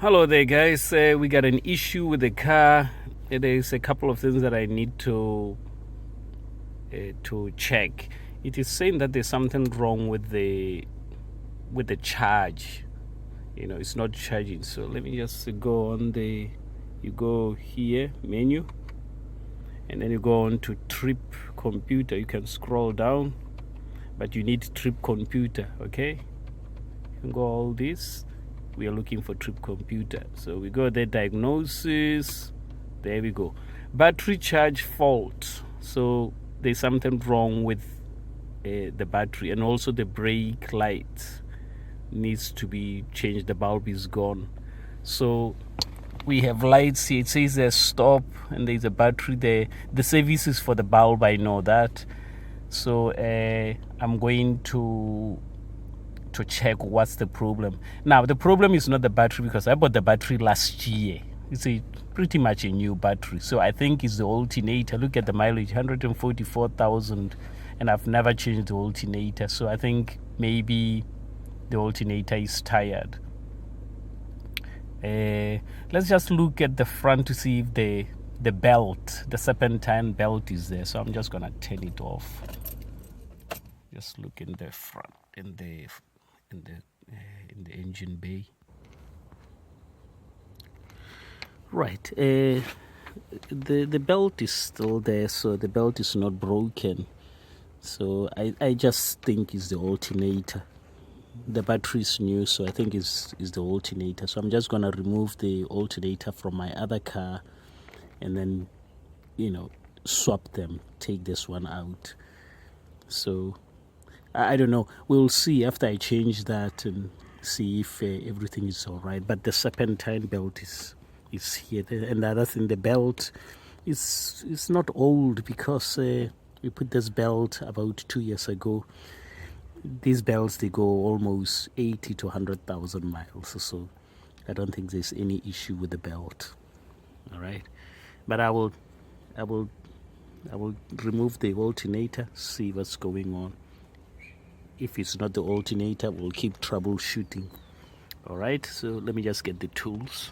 Hello there, guys. We got an issue with the car. There's a couple of things that I need to check. It is saying that there's something wrong with the charge. It's not charging. So let me just go on you go here, menu, and then you go on to trip computer. You can scroll down, but you need trip computer, okay? You can go all this. We are looking for trip computer. So we go there, diagnosis. There we go. Battery charge fault. So there's something wrong with the battery, and also the brake light needs to be changed. The bulb is gone. So we have lights here. It says there's stop and there's a battery there. The service is for the bulb, I know that. So I'm going to check what's the problem. Now the problem is not the battery, because I bought the battery last year. It's pretty much a new battery. So I think it's the alternator. Look at the mileage, 144,000, and I've never changed the alternator. So I think maybe the alternator is tired. Let's just look at the front to see if the belt, the serpentine belt, is there. So I'm just gonna turn it off. Just look in the front, in the engine bay. Right, the belt is still there, so the belt is not broken. So I just think it's the alternator. The battery is new, so I think it's the alternator. So I'm just gonna remove the alternator from my other car, and then swap them, take this one out. So I don't know. We'll see after I change that and see if everything is all right. But the serpentine belt is here. And the other thing, the belt is not old, because we put this belt about 2 years ago. These belts, they go almost 80 to 100,000 miles. So I don't think there's any issue with the belt. All right. But I will remove the alternator, see what's going on. If it's not the alternator, we'll keep troubleshooting. All right, so let me just get the tools.